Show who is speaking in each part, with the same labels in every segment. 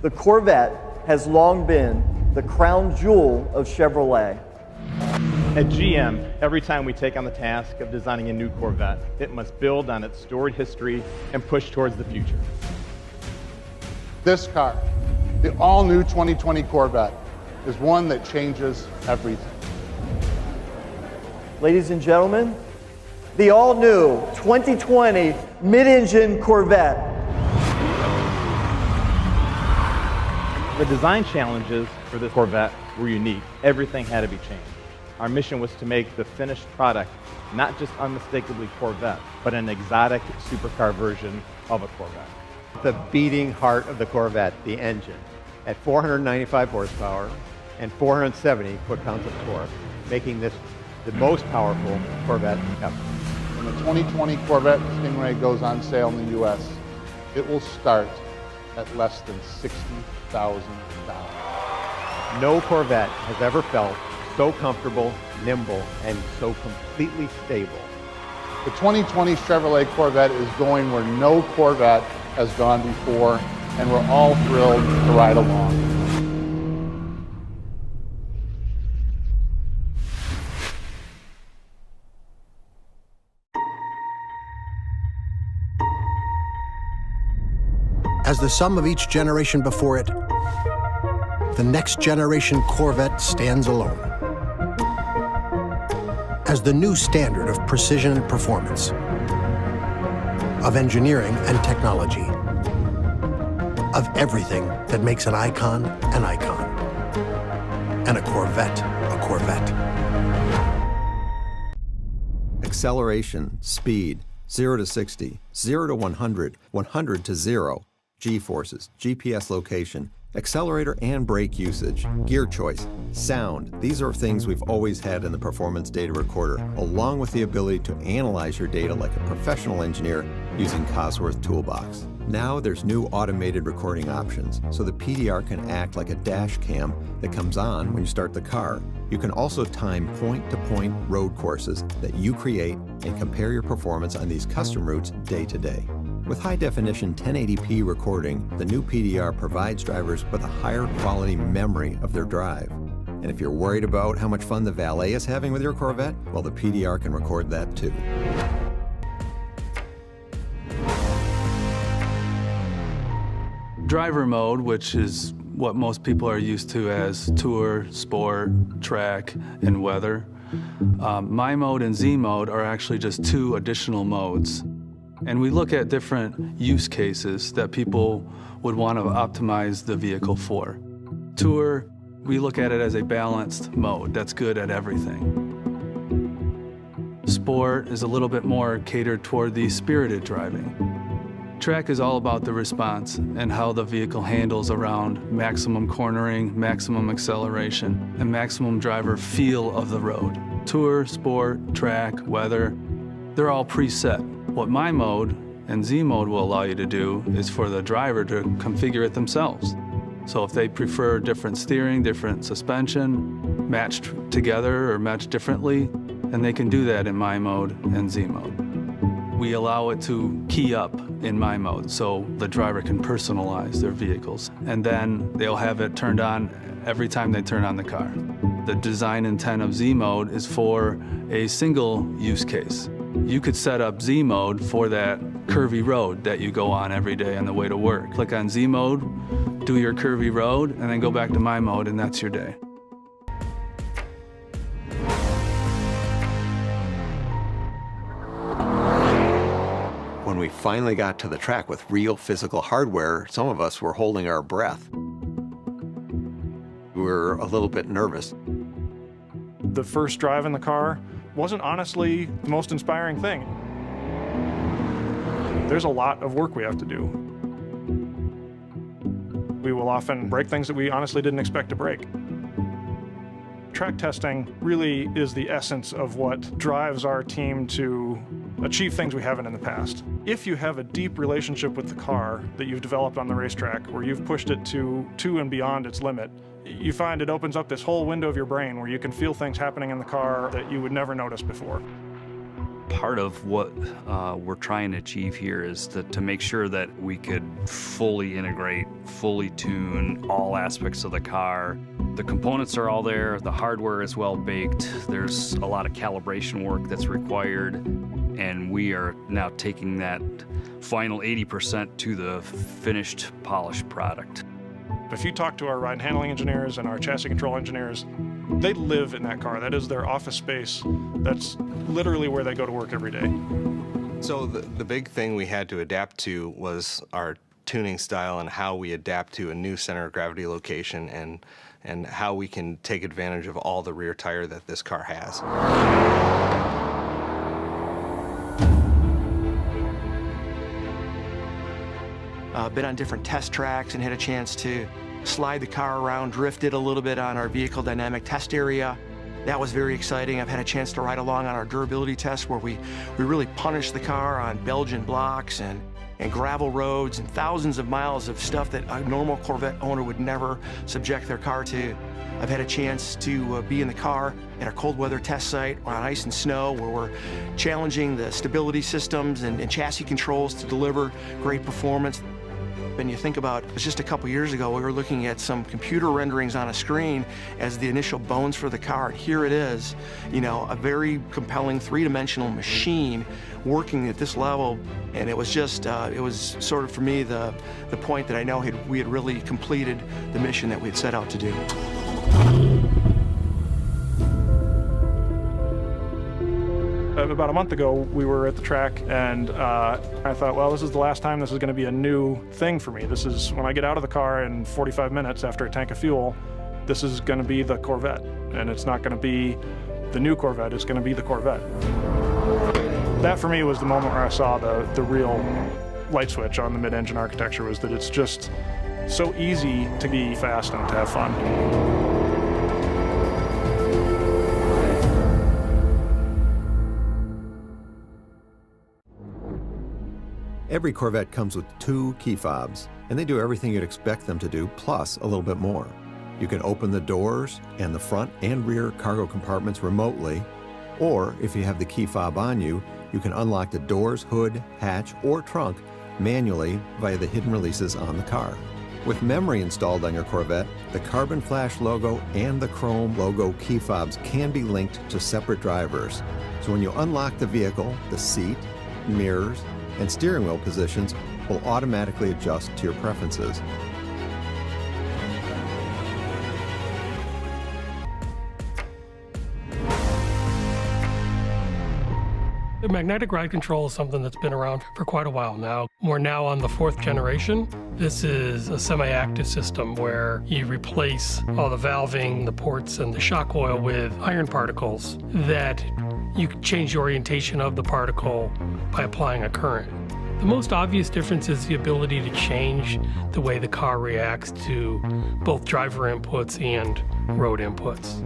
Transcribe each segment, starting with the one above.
Speaker 1: The Corvette has long been the crown jewel of Chevrolet.
Speaker 2: At GM, every time we take on the task of designing a new Corvette, it must build on its storied history and push towards the future.
Speaker 3: This car, the all-new 2020 Corvette, is one that changes everything.
Speaker 1: Ladies and gentlemen, the all-new 2020 mid-engine Corvette.
Speaker 2: The design challenges for this Corvette were unique. Everything had to be changed. Our mission was to make the finished product not just unmistakably Corvette, but an exotic supercar version of a Corvette.
Speaker 4: The beating heart of the Corvette, the engine, at 495 horsepower and 470 foot-pounds of torque, making this the most powerful Corvette ever.
Speaker 3: When the 2020 Corvette Stingray goes on sale in the U.S., it will start at less than $60,000.
Speaker 4: No Corvette has ever felt so comfortable, nimble, and so completely stable.
Speaker 3: The 2020 Chevrolet Corvette is going where no Corvette has gone before, and we're all thrilled to ride along.
Speaker 5: As the sum of each generation before it, the next generation Corvette stands alone as the new standard of precision and performance, of engineering and technology, of everything that makes an icon, and a Corvette, a Corvette.
Speaker 6: Acceleration, speed, 0 to 60, 0 to 100, 100 to 0, G-forces, GPS location, accelerator and brake usage, gear choice, sound. These are things we've always had in the performance data recorder, along with the ability to analyze your data like a professional engineer using Cosworth Toolbox. Now there's new automated recording options, so the PDR can act like a dash cam that comes on when you start the car. You can also time point-to-point road courses that you create and compare your performance on these custom routes day to day. With high-definition 1080p recording, the new PDR provides drivers with a higher quality memory of their drive. And if you're worried about how much fun the valet is having with your Corvette, well, the PDR can record that too.
Speaker 7: Driver mode, which is what most people are used to as Tour, Sport, Track, and Weather. My mode and Z mode are actually just two additional modes. And we look at different use cases that people would want to optimize the vehicle for. Tour, we look at it as a balanced mode that's good at everything. Sport is a little bit more catered toward the spirited driving. Track is all about the response and how the vehicle handles around maximum cornering, maximum acceleration, and maximum driver feel of the road. Tour, Sport, Track, Weather, they're all preset. What my mode and Z mode will allow you to do is for the driver to configure it themselves. So if they prefer different steering, different suspension, matched together or matched differently, then they can do that in my mode and Z mode. We allow it to key up in my mode so the driver can personalize their vehicles. And then they'll have it turned on every time they turn on the car. The design intent of Z mode is for a single use case. You could set up Z mode for that curvy road that you go on every day on the way to work. Click on Z mode, do your curvy road, and then go back to my mode, and that's your day.
Speaker 6: When we finally got to the track with real physical hardware, some of us were holding our breath. We were a little bit nervous.
Speaker 8: The first drive in the car wasn't honestly the most inspiring thing. There's a lot of work we have to do. We will often break things that we honestly didn't expect to break. Track testing really is the essence of what drives our team to achieve things we haven't in the past. If you have a deep relationship with the car that you've developed on the racetrack, where you've pushed it to and beyond its limit, you find it opens up this whole window of your brain where you can feel things happening in the car that you would never notice before.
Speaker 9: Part of what we're trying to achieve here is to make sure that we could fully integrate, fully tune all aspects of the car. The components are all there, the hardware is well baked, there's a lot of calibration work that's required, and we are now taking that final 80% to the finished, polished product.
Speaker 8: If you talk to our ride and handling engineers and our chassis control engineers, they live in that car. That is their office space. That's literally where they go to work every day.
Speaker 10: So the big thing we had to adapt to was our tuning style and how we adapt to a new center of gravity location and how we can take advantage of all the rear tire that this car has.
Speaker 11: Been on different test tracks and had a chance to slide the car around, drift it a little bit on our vehicle dynamic test area. That was very exciting. I've had a chance to ride along on our durability test where we really punished the car on Belgian blocks and gravel roads and thousands of miles of stuff that a normal Corvette owner would never subject their car to. I've had a chance to be in the car at our cold weather test site on ice and snow where we're challenging the stability systems and chassis controls to deliver great performance. And you think about, it was just a couple years ago, we were looking at some computer renderings on a screen as the initial bones for the car. And here it is, you know, a very compelling three-dimensional machine working at this level. And it was just, it was sort of for me the point that I know we had really completed the mission that we had set out to do.
Speaker 8: About a month ago, we were at the track, and I thought, well, this is the last time this is going to be a new thing for me. This is when I get out of the car in 45 minutes after a tank of fuel, this is going to be the Corvette. And it's not going to be the new Corvette, it's going to be the Corvette. That for me was the moment where I saw the real light switch on the mid-engine architecture, was that it's just so easy to be fast and to have fun.
Speaker 6: Every Corvette comes with 2 key fobs, and they do everything you'd expect them to do, plus a little bit more. You can open the doors and the front and rear cargo compartments remotely, or if you have the key fob on you, you can unlock the doors, hood, hatch, or trunk manually via the hidden releases on the car. With memory installed on your Corvette, the carbon flash logo and the chrome logo key fobs can be linked to separate drivers. So when you unlock the vehicle, the seat, mirrors, and steering wheel positions will automatically adjust to your preferences.
Speaker 12: The magnetic ride control is something that's been around for quite a while now. We're now on the 4th generation. This is a semi-active system where you replace all the valving, the ports, and the shock coil with iron particles that you can change the orientation of the particle by applying a current. The most obvious difference is the ability to change the way the car reacts to both driver inputs and road inputs.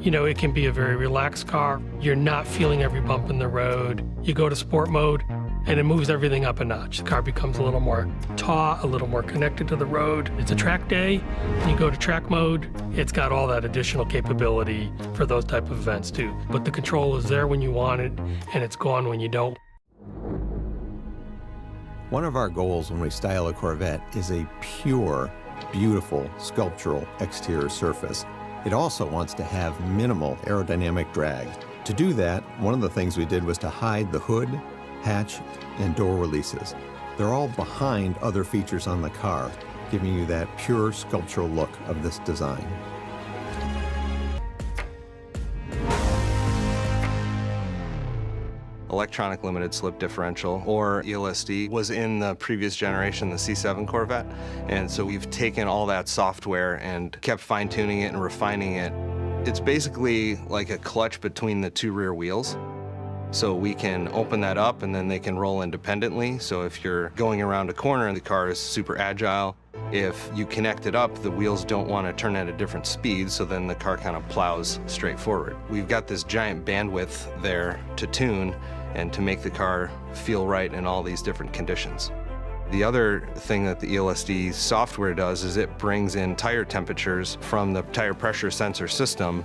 Speaker 12: You know, it can be a very relaxed car. You're not feeling every bump in the road. You go to sport mode, and it moves everything up a notch. The car becomes a little more taut, a little more connected to the road. It's a track day. When you go to track mode, it's got all that additional capability for those type of events too. But the control is there when you want it, and it's gone when you don't.
Speaker 6: One of our goals when we style a Corvette is a pure, beautiful, sculptural exterior surface. It also wants to have minimal aerodynamic drag. To do that, one of the things we did was to hide the hood, hatch, and door releases. They're all behind other features on the car, giving you that pure sculptural look of this design.
Speaker 10: Electronic limited slip differential, or ELSD, was in the previous generation, the C7 Corvette. And so we've taken all that software and kept fine-tuning it and refining it. It's basically like a clutch between the 2 rear wheels. So we can open that up and then they can roll independently. So if you're going around a corner and the car is super agile, if you connect it up, the wheels don't want to turn at a different speed, so then the car kind of plows straight forward. We've got this giant bandwidth there to tune and to make the car feel right in all these different conditions. The other thing that the ELSD software does is it brings in tire temperatures from the tire pressure sensor system,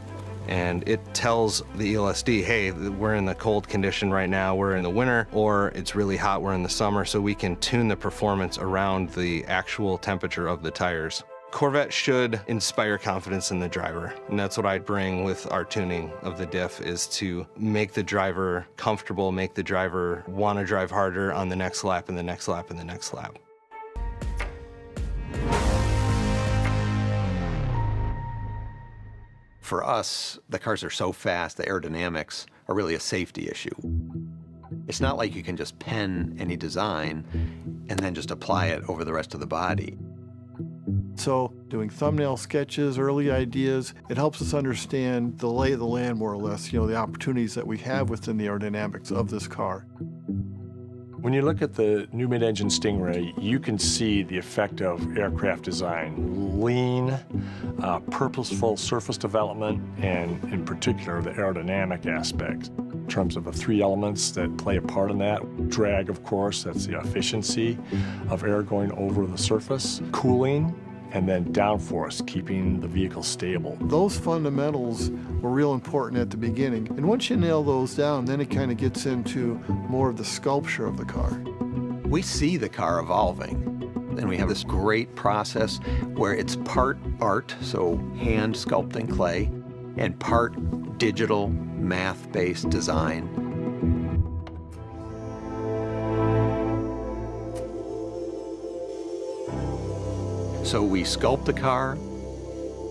Speaker 10: and it tells the ELSD, hey, we're in the cold condition right now, we're in the winter, or it's really hot, we're in the summer, so we can tune the performance around the actual temperature of the tires. Corvette should inspire confidence in the driver, and that's what I bring with our tuning of the diff, is to make the driver comfortable, make the driver want to drive harder on the next lap and the next lap and the next lap.
Speaker 4: For us, the cars are so fast, the aerodynamics are really a safety issue. It's not like you can just pen any design and then just apply it over the rest of the body.
Speaker 13: So doing thumbnail sketches, early ideas, it helps us understand the lay of the land more or less, the opportunities that we have within the aerodynamics of this car.
Speaker 14: When you look at the new mid-engine Stingray, you can see the effect of aircraft design. Lean, purposeful surface development, and in particular, the aerodynamic aspects. In terms of the three elements that play a part in that. Drag, of course, that's the efficiency of air going over the surface. Cooling, and then downforce, keeping the vehicle stable.
Speaker 13: Those fundamentals were real important at the beginning. And once you nail those down, then it kind of gets into more of the sculpture of the car.
Speaker 4: We see the car evolving. And we have this great process where it's part art, so hand sculpting clay, and part digital, math-based design. So we sculpt the car,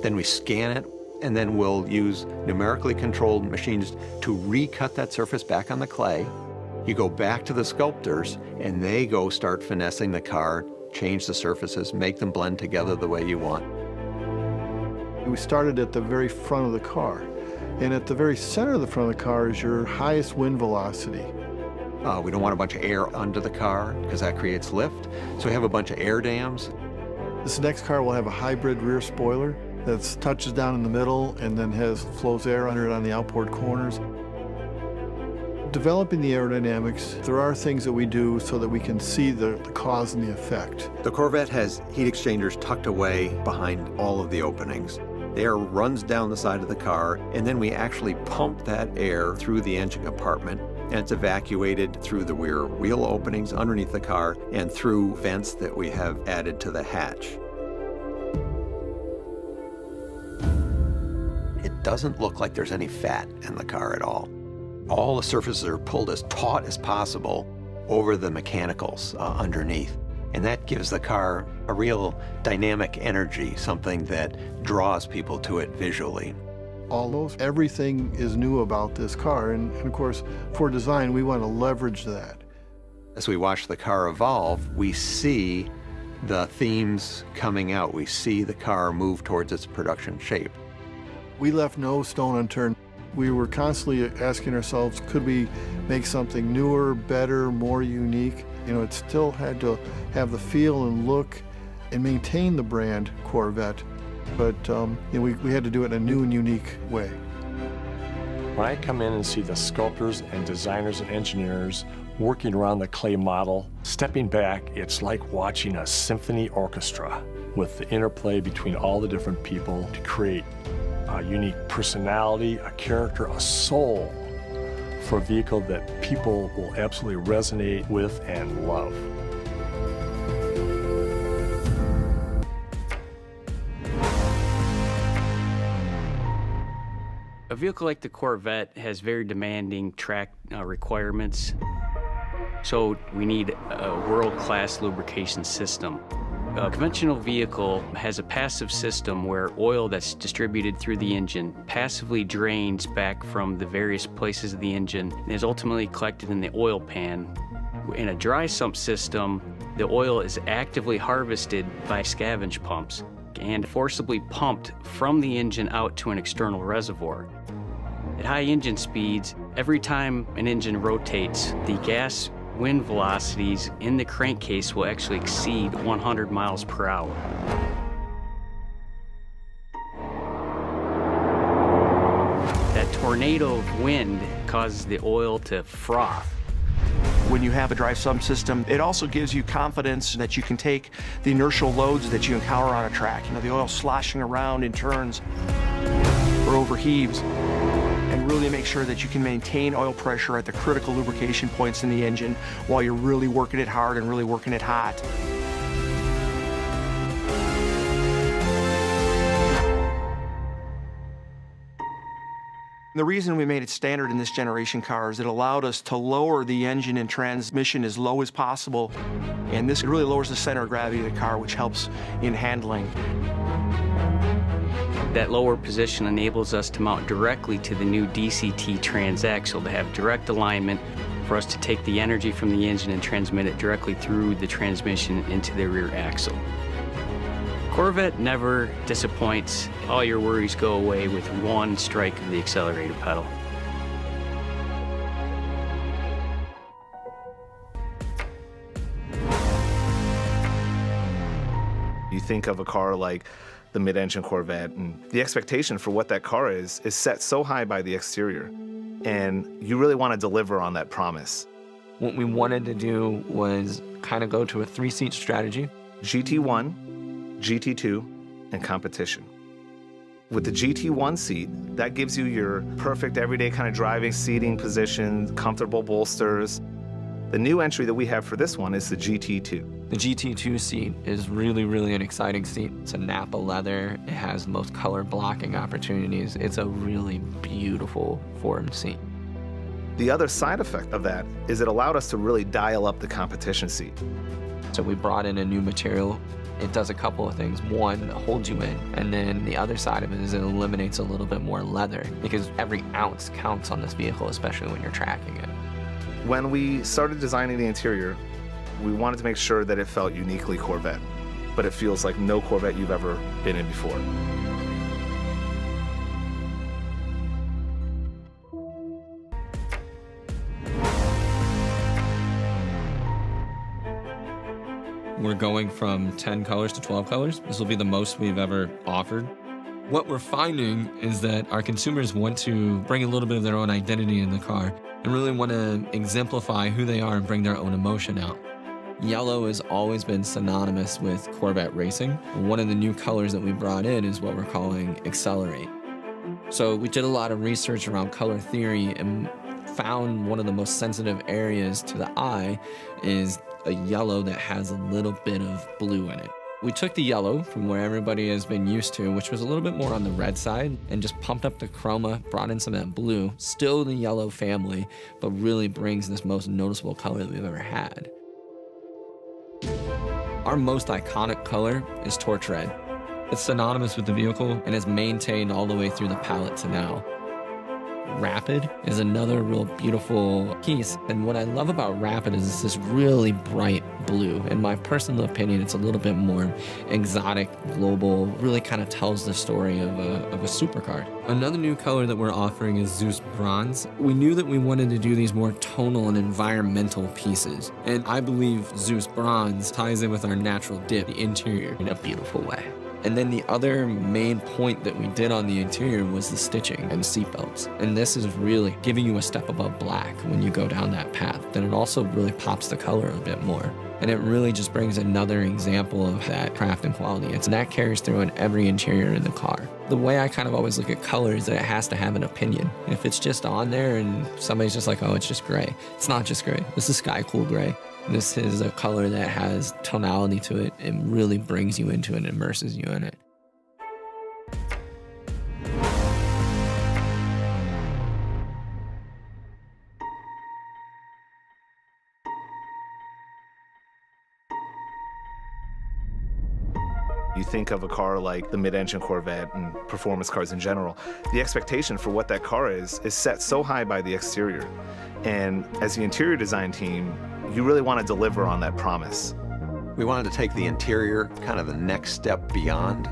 Speaker 4: then we scan it, and then we'll use numerically controlled machines to recut that surface back on the clay. You go back to the sculptors, and they go start finessing the car, change the surfaces, make them blend together the way you want.
Speaker 13: We started at the very front of the car, and at the very center of the front of the car is your highest wind velocity.
Speaker 4: We don't want a bunch of air under the car, because that creates lift, so we have a bunch of air dams.
Speaker 13: This next car will have a hybrid rear spoiler that touches down in the middle and then flows air under it on the outboard corners. Developing the aerodynamics, there are things that we do so that we can see the cause and the effect.
Speaker 6: The Corvette has heat exchangers tucked away behind all of the openings. The air runs down the side of the car, and then we actually pump that air through the engine compartment, and it's evacuated through the rear wheel openings underneath the car and through vents that we have added to the hatch. It doesn't look like there's any fat in the car at all. All the surfaces are pulled as taut as possible over the mechanicals underneath. And that gives the car a real dynamic energy, something that draws people to it visually.
Speaker 13: Almost everything is new about this car, and of course, for design, we want to leverage that.
Speaker 4: As we watch the car evolve, we see the themes coming out. We see the car move towards its production shape.
Speaker 13: We left no stone unturned. We were constantly asking ourselves, could we make something newer, better, more unique? It still had to have the feel and look and maintain the brand Corvette, but we had to do it in a new and unique way.
Speaker 14: When I come in and see the sculptors and designers and engineers working around the clay model, stepping back, it's like watching a symphony orchestra with the interplay between all the different people to create a unique personality, a character, a soul for a vehicle that people will absolutely resonate with and love.
Speaker 15: A vehicle like the Corvette has very demanding track requirements, so we need a world-class lubrication system. A conventional vehicle has a passive system where oil that's distributed through the engine passively drains back from the various places of the engine and is ultimately collected in the oil pan. In a dry sump system, the oil is actively harvested by scavenge pumps and forcibly pumped from the engine out to an external reservoir. At high engine speeds, every time an engine rotates, the gas wind velocities in the crankcase will actually exceed 100 miles per hour. That tornado of wind causes the oil to froth.
Speaker 11: When you have a dry sump system, it also gives you confidence that you can take the inertial loads that you encounter on a track. The oil sloshing around in turns. or overheaves, and really make sure that you can maintain oil pressure at the critical lubrication points in the engine while you're really working it hard and really working it hot. The reason we made it standard in this generation car is it allowed us to lower the engine and transmission as low as possible, and this really lowers the center of gravity of the car, which helps in handling.
Speaker 15: That lower position enables us to mount directly to the new DCT transaxle to have direct alignment for us to take the energy from the engine and transmit it directly through the transmission into the rear axle. Corvette never disappoints. All your worries go away with one strike of the accelerator pedal.
Speaker 16: You think of a car like the mid-engine Corvette, and the expectation for what that car is set so high by the exterior, and you really want to deliver on that promise.
Speaker 17: What we wanted to do was kind of go to a three-seat strategy.
Speaker 16: GT1, GT2, and competition. With the GT1 seat, that gives you your perfect everyday kind of driving seating position, comfortable bolsters. The new entry that we have for this one is the GT2.
Speaker 17: The GT2 seat is really an exciting seat. It's a Napa leather. It has the most color blocking opportunities. It's a really beautiful formed seat.
Speaker 16: The other side effect of that is it allowed us to really dial up the competition seat.
Speaker 17: So we brought in a new material. It does a couple of things. One, it holds you in, and then the other side of it is it eliminates a little bit more leather because every ounce counts on this vehicle, especially when you're tracking it.
Speaker 16: When we started designing the interior, we wanted to make sure that it felt uniquely Corvette, but it feels like no Corvette you've ever been in before.
Speaker 17: We're going from 10 colors to 12 colors. This will be the most we've ever offered. What we're finding is that our consumers want to bring a little bit of their own identity in the car and really want to exemplify who they are and bring their own emotion out. Yellow has always been synonymous with Corvette racing. One of the new colors that we brought in is what we're calling Accelerate. So we did a lot of research around color theory and found one of the most sensitive areas to the eye is a yellow that has a little bit of blue in it. We took the yellow from where everybody has been used to, which was a little bit more on the red side, and just pumped up the chroma, brought in some of that blue, still the yellow family, but really brings this most noticeable color that we've ever had. Our most iconic color is torch red. It's synonymous with the vehicle and is maintained all the way through the palette to now. Rapid is another real beautiful piece, and what I love about Rapid is it's this really bright blue. In my personal opinion, it's a little bit more exotic, global, really kind of tells the story of a supercar. Another new color that we're offering is Zeus Bronze. We knew that we wanted to do these more tonal and environmental pieces, and I believe Zeus Bronze ties in with our natural dip, the interior, in a beautiful way. And then the other main point that we did on the interior was the stitching and seatbelts. And this is really giving you a step above black when you go down that path. Then it also really pops the color a bit more. And it really just brings another example of that craft and quality. And that carries through in every interior in the car. The way I kind of always look at color is that it has to have an opinion. If it's just on there and somebody's just like, oh, it's just gray. It's not just gray. This is sky cool gray. This is a color that has tonality to it and really brings you into it and immerses you in it.
Speaker 16: You think of a car like the mid-engine Corvette and performance cars in general, the expectation for what that car is set so high by the exterior. And as the interior design team, you really want to deliver on that promise.
Speaker 4: We wanted to take the interior kind of the next step beyond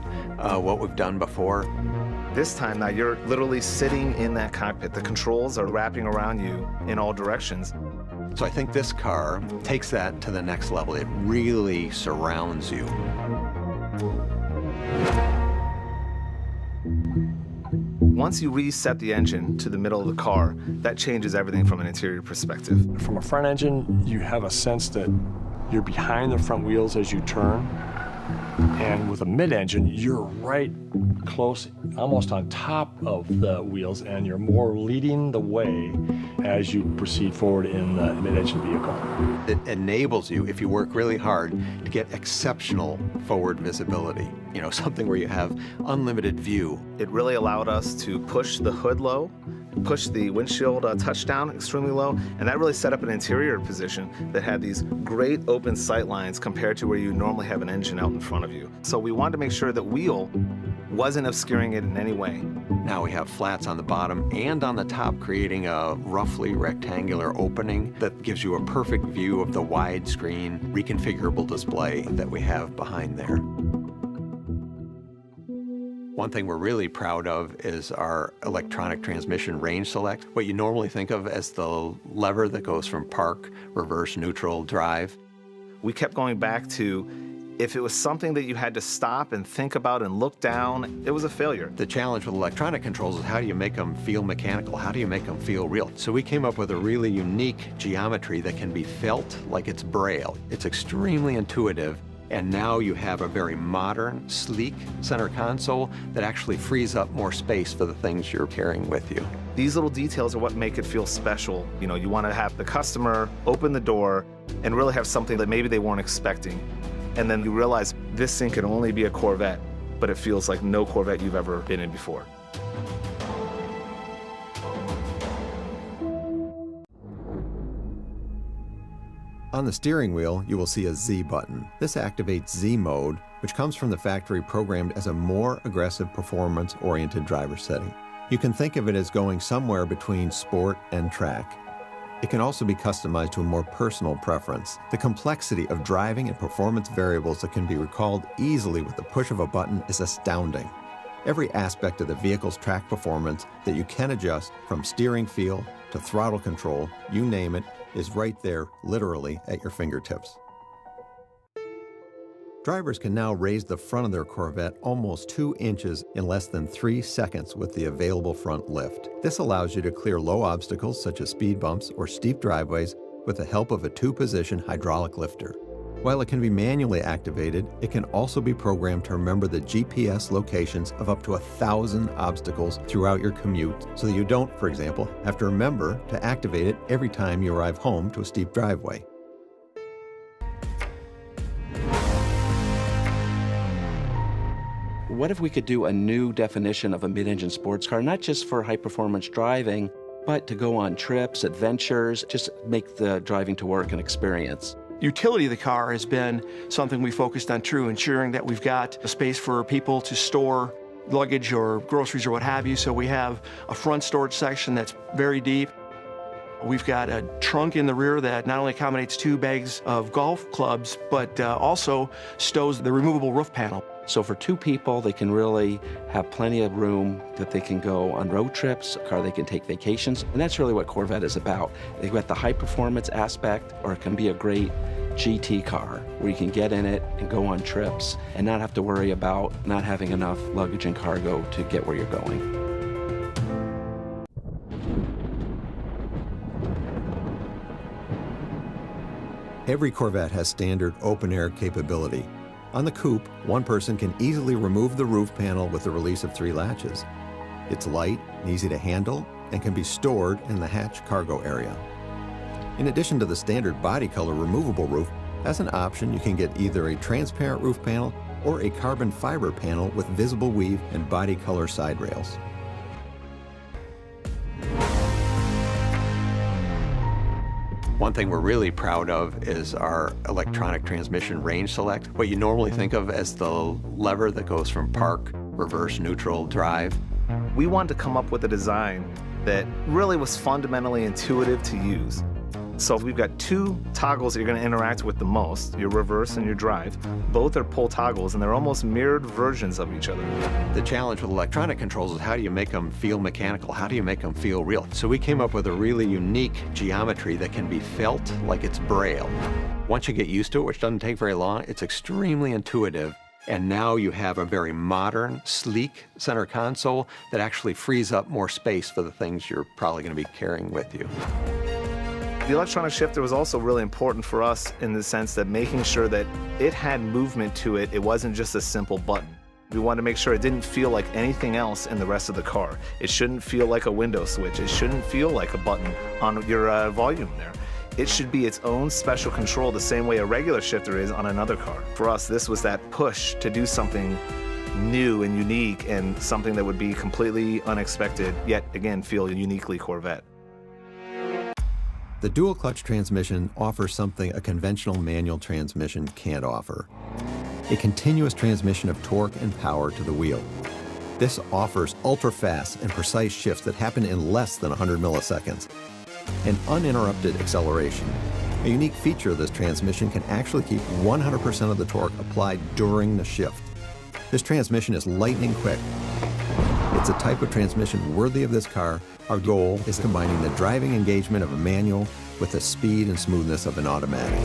Speaker 4: what we've done before.
Speaker 16: This time now you're literally sitting in that cockpit. The controls are wrapping around you in all directions.
Speaker 4: So I think this car takes that to the next level. It really surrounds you.
Speaker 16: Once you reset the engine to the middle of the car, that changes everything from an interior perspective.
Speaker 14: From a front engine, you have a sense that you're behind the front wheels as you turn, And with a mid-engine, you're right close, almost on top of the wheels, and you're more leading the way as you proceed forward in the mid-engine vehicle.
Speaker 4: It enables you, if you work really hard, to get exceptional forward visibility. You know, something where you have unlimited view.
Speaker 16: It really allowed us to push the hood low, push the windshield touchdown extremely low, and that really set up an interior position that had these great open sight lines compared to where you normally have an engine out in front of you. So we wanted to make sure that wheel wasn't obscuring it in any way.
Speaker 4: Now we have flats on the bottom and on the top, creating a roughly rectangular opening that gives you a perfect view of the widescreen reconfigurable display that we have behind there. One thing we're really proud of is our electronic transmission range select, what you normally think of as the lever that goes from park, reverse, neutral, drive.
Speaker 16: We kept going back to, if it was something that you had to stop and think about and look down, it was a failure.
Speaker 4: The challenge with electronic controls is how do you make them feel mechanical? How do you make them feel real? So we came up with a really unique geometry that can be felt like it's Braille. It's extremely intuitive. And now you have a very modern, sleek center console that actually frees up more space for the things you're carrying with you.
Speaker 16: These little details are what make it feel special. You know, you want to have the customer open the door and really have something that maybe they weren't expecting. And then you realize this thing can only be a Corvette, but it feels like no Corvette you've ever been in before.
Speaker 6: On the steering wheel, you will see a Z button. This activates Z mode, which comes from the factory programmed as a more aggressive performance-oriented driver setting. You can think of it as going somewhere between sport and track. It can also be customized to a more personal preference. The complexity of driving and performance variables that can be recalled easily with the push of a button is astounding. Every aspect of the vehicle's track performance that you can adjust, from steering feel to throttle control, you name it, is right there, literally, at your fingertips. Drivers can now raise the front of their Corvette almost 2 inches in less than 3 seconds with the available front lift. This allows you to clear low obstacles such as speed bumps or steep driveways with the help of a 2-position hydraulic lifter. While it can be manually activated, it can also be programmed to remember the GPS locations of up to 1,000 obstacles throughout your commute, so that you don't, for example, have to remember to activate it every time you arrive home to a steep driveway.
Speaker 18: What if we could do a new definition of a mid-engine sports car, not just for high-performance driving, but to go on trips, adventures, just make the driving to work an experience?
Speaker 11: Utility of the car has been something we focused on too, ensuring that we've got a space for people to store luggage or groceries or what have you. So we have a front storage section that's very deep. We've got a trunk in the rear that not only accommodates 2 bags of golf clubs, but also stows the removable roof panel.
Speaker 18: So for 2 people, they can really have plenty of room that they can go on road trips, a car they can take vacations, and that's really what Corvette is about. They've got the high performance aspect, or it can be a great GT car where you can get in it and go on trips and not have to worry about not having enough luggage and cargo to get where you're going.
Speaker 6: Every Corvette has standard open-air capability. On the coupe, one person can easily remove the roof panel with the release of 3 latches. It's light and easy to handle and can be stored in the hatch cargo area. In addition to the standard body color removable roof, as an option you can get either a transparent roof panel or a carbon fiber panel with visible weave and body color side rails.
Speaker 4: One thing we're really proud of is our electronic transmission range select, what you normally think of as the lever that goes from park, reverse, neutral, drive.
Speaker 16: We wanted to come up with a design that really was fundamentally intuitive to use. So we've got 2 toggles that you're going to interact with the most, your reverse and your drive. Both are pull toggles, and they're almost mirrored versions of each other.
Speaker 4: The challenge with electronic controls is how do you make them feel mechanical? How do you make them feel real? So we came up with a really unique geometry that can be felt like it's Braille. Once you get used to it, which doesn't take very long, it's extremely intuitive. And now you have a very modern, sleek center console that actually frees up more space for the things you're probably going to be carrying with you.
Speaker 16: The electronic shifter was also really important for us in the sense that making sure that it had movement to it. It wasn't just a simple button. We wanted to make sure it didn't feel like anything else in the rest of the car. It shouldn't feel like a window switch. It shouldn't feel like a button on your volume there. It should be its own special control the same way a regular shifter is on another car. For us, this was that push to do something new and unique and something that would be completely unexpected, yet again feel uniquely Corvette.
Speaker 6: The dual-clutch transmission offers something a conventional manual transmission can't offer: a continuous transmission of torque and power to the wheel. This offers ultra-fast and precise shifts that happen in less than 100 milliseconds, and uninterrupted acceleration. A unique feature of this transmission can actually keep 100% of the torque applied during the shift. This transmission is lightning quick. It's a type of transmission worthy of this car. Our goal is combining the driving engagement of a manual with the speed and smoothness of an automatic.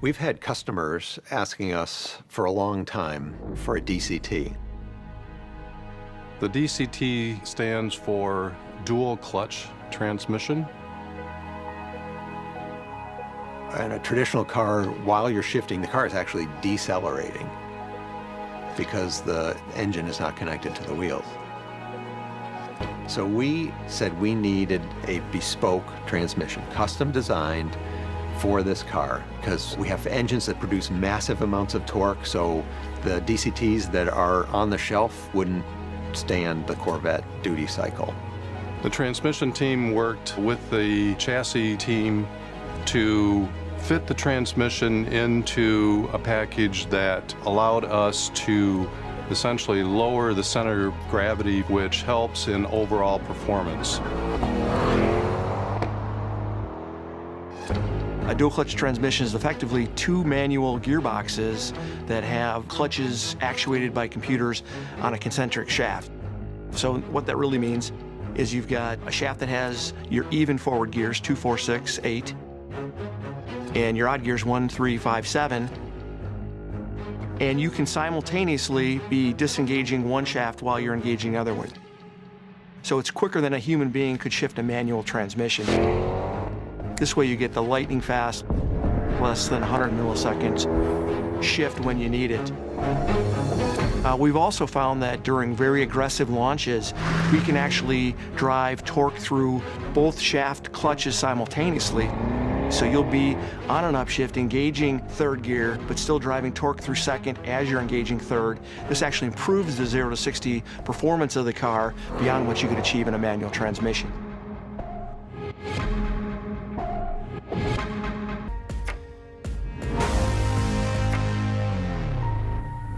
Speaker 4: We've had customers asking us for a long time for a DCT.
Speaker 19: The DCT stands for dual clutch transmission.
Speaker 4: In a traditional car, while you're shifting, the car is actually decelerating because the engine is not connected to the wheels. So we said we needed a bespoke transmission, custom designed for this car, because we have engines that produce massive amounts of torque, so the DCTs that are on the shelf wouldn't stand the Corvette duty cycle.
Speaker 19: The transmission team worked with the chassis team to fit the transmission into a package that allowed us to essentially lower the center of gravity, which helps in overall performance.
Speaker 11: A dual clutch transmission is effectively two manual gearboxes that have clutches actuated by computers on a concentric shaft. So what that really means is you've got a shaft that has your even forward gears, 2, 4, 6, 8, and your odd gears, 1, 3, 5, 7. And you can simultaneously be disengaging one shaft while you're engaging the other one. So it's quicker than a human being could shift a manual transmission. This way you get the lightning fast, less than 100 milliseconds shift when you need it. We've also found that during very aggressive launches, we can actually drive torque through both shaft clutches simultaneously. So you'll be on an upshift, engaging third gear, but still driving torque through second as you're engaging third. This actually improves the 0 to 60 performance of the car beyond what you could achieve in a manual transmission.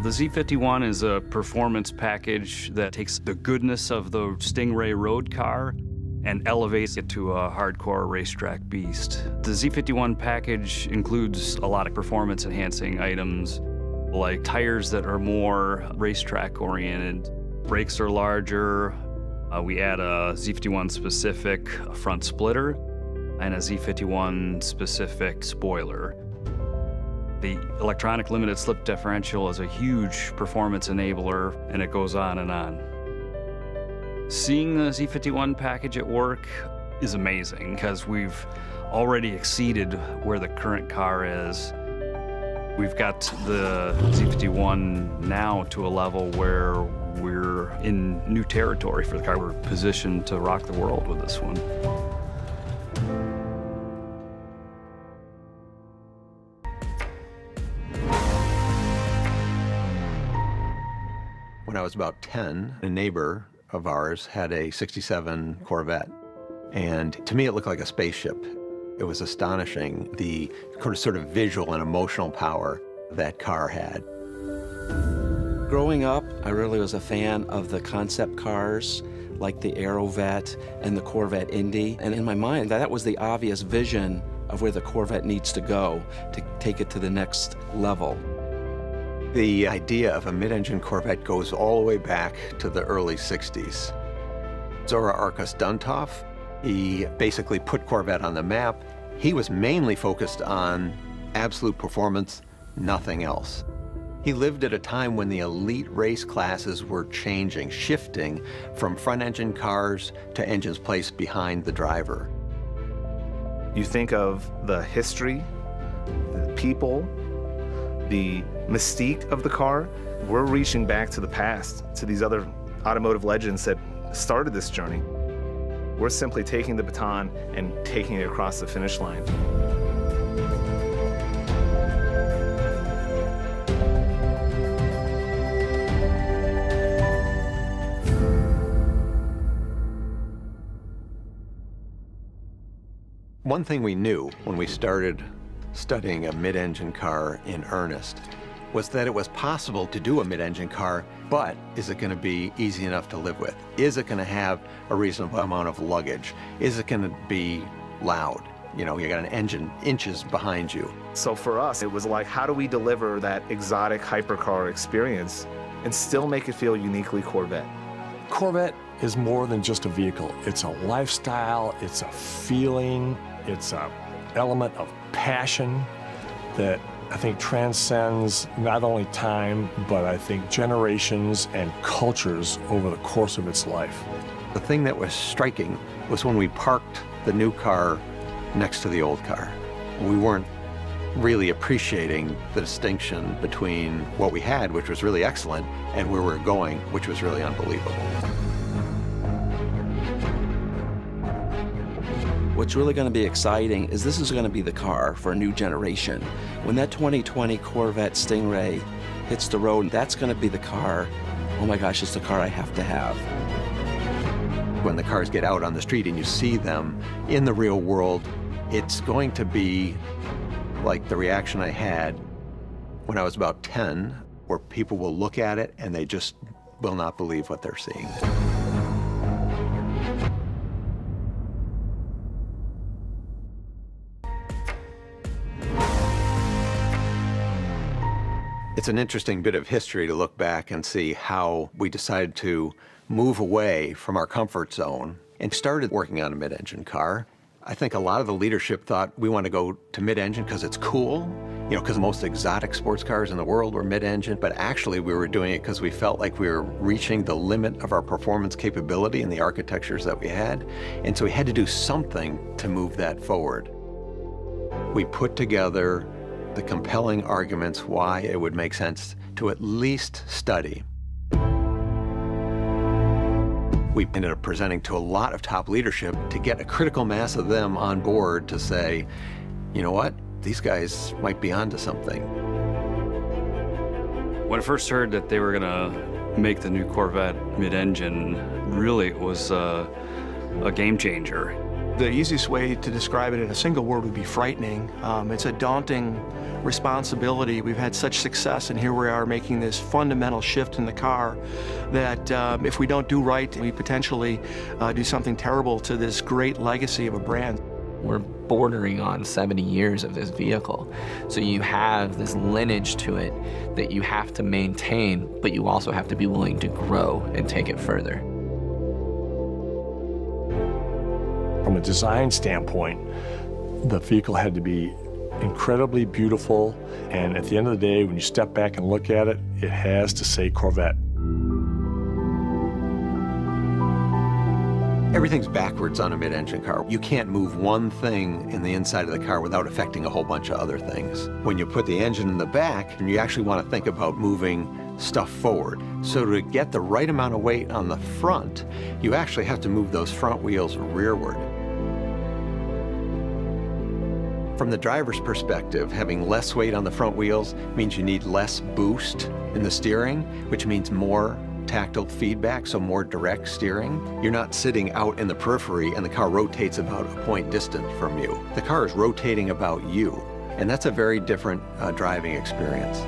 Speaker 9: The Z51 is a performance package that takes the goodness of the Stingray road car and elevates it to a hardcore racetrack beast. The Z51 package includes a lot of performance-enhancing items, like tires that are more racetrack-oriented, brakes are larger, we add a Z51-specific front splitter, and a Z51-specific spoiler. The electronic limited slip differential is a huge performance enabler, and it goes on and on. Seeing the Z51 package at work is amazing because we've already exceeded where the current car is. We've got the Z51 now to a level where we're in new territory for the car. We're positioned to rock the world with this one.
Speaker 4: When I was about 10, a neighbor of ours had a '67 Corvette, and to me it looked like a spaceship. It was astonishing, the sort of visual and emotional power that car had.
Speaker 18: Growing up, I really was a fan of the concept cars, like the Aerovette and the Corvette Indy, and in my mind, that was the obvious vision of where the Corvette needs to go to take it to the next level.
Speaker 4: The idea of a mid-engine Corvette goes all the way back to the early '60s. Zora Arkus Duntov, he basically put Corvette on the map. He was mainly focused on absolute performance, nothing else.
Speaker 6: He lived at a time when the elite race classes were changing, shifting from front-engine cars to engines placed behind the driver.
Speaker 16: You think of the history, the people, the mystique of the car. We're reaching back to the past, to these other automotive legends that started this journey. We're simply taking the baton and taking it across the finish line.
Speaker 6: One thing we knew when we started studying a mid-engine car in earnest was that it was possible to do a mid-engine car, but is it going to be easy enough to live with? Is it going to have a reasonable amount of luggage? Is it going to be loud? You know, you got an engine inches behind you.
Speaker 16: So for us, it was like, how do we deliver that exotic hypercar experience and still make it feel uniquely Corvette?
Speaker 14: Corvette is more than just a vehicle. It's a lifestyle, it's a feeling, it's an element of passion that I think transcends not only time, but I think generations and cultures over the course of its life.
Speaker 6: The thing that was striking was when we parked the new car next to the old car. We weren't really appreciating the distinction between what we had, which was really excellent, and where we were going, which was really unbelievable.
Speaker 18: What's really going to be exciting is this is going to be the car for a new generation. When that 2020 Corvette Stingray hits the road, that's going to be the car. Oh my gosh, it's the car I have to have.
Speaker 6: When the cars get out on the street and you see them in the real world, it's going to be like the reaction I had when I was about 10, where people will look at it and they just will not believe what they're seeing. It's an interesting bit of history to look back and see how we decided to move away from our comfort zone and started working on a mid-engine car. I think a lot of the leadership thought we want to go to mid-engine because it's cool, you know, because the most exotic sports cars in the world were mid-engine, but actually we were doing it because we felt like we were reaching the limit of our performance capability in the architectures that we had, and so we had to do something to move that forward. We put together the compelling arguments why it would make sense to at least study. We ended up presenting to a lot of top leadership to get a critical mass of them on board to say, you know what, these guys might be onto something.
Speaker 9: When I first heard that they were gonna make the new Corvette mid-engine, really it was a game changer.
Speaker 11: The easiest way to describe it in a single word would be frightening. It's a daunting responsibility. We've had such success, and here we are making this fundamental shift in the car that if we don't do right, we potentially do something terrible to this great legacy of a brand.
Speaker 17: We're bordering on 70 years of this vehicle. So you have this lineage to it that you have to maintain, but you also have to be willing to grow and take it further.
Speaker 14: From a design standpoint, the vehicle had to be incredibly beautiful, and at the end of the day, when you step back and look at it, it has to say Corvette.
Speaker 6: Everything's backwards on a mid-engine car. You can't move one thing in the inside of the car without affecting a whole bunch of other things. When you put the engine in the back, you actually want to think about moving stuff forward. So to get the right amount of weight on the front, you actually have to move those front wheels rearward. From the driver's perspective, having less weight on the front wheels means you need less boost in the steering, which means more tactile feedback, so more direct steering. You're not sitting out in the periphery and the car rotates about a point distant from you. The car is rotating about you, and that's a very different driving experience.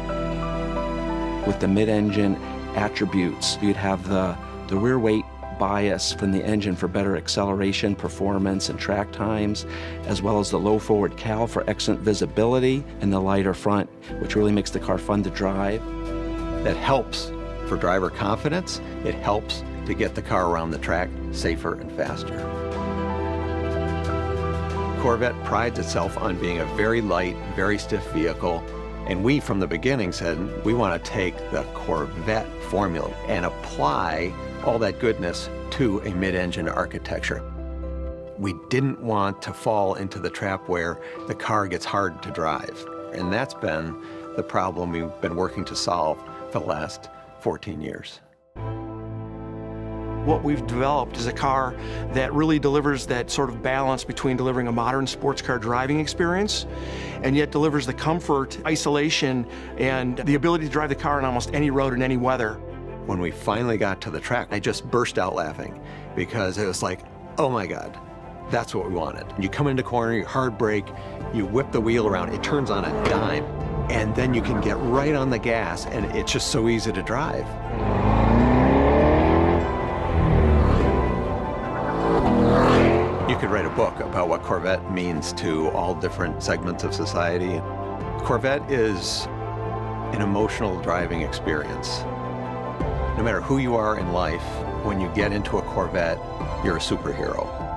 Speaker 18: With the mid-engine attributes, you'd have the rear weight bias from the engine for better acceleration, performance, and track times, as well as the low forward cowl for excellent visibility, and the lighter front, which really makes the car fun to drive.
Speaker 6: That helps for driver confidence. It helps to get the car around the track safer and faster. Corvette prides itself on being a very light, very stiff vehicle
Speaker 4: And we, from the beginning, said we want to take the Corvette formula and apply all that goodness to a mid-engine architecture. We didn't want to fall into the trap where the car gets hard to drive. And that's been the problem we've been working to solve for the last 14 years.
Speaker 11: What we've developed is a car that really delivers that sort of balance between delivering a modern sports car driving experience and yet delivers the comfort, isolation, and the ability to drive the car on almost any road in any weather.
Speaker 4: When we finally got to the track, I just burst out laughing because it was like, oh my God, that's what we wanted. You come into corner, you hard brake, you whip the wheel around, it turns on a dime, and then you can get right on the gas, and it's just so easy to drive. You could write a book about what Corvette means to all different segments of society. Corvette is an emotional driving experience. No matter who you are in life, when you get into a Corvette, you're a superhero.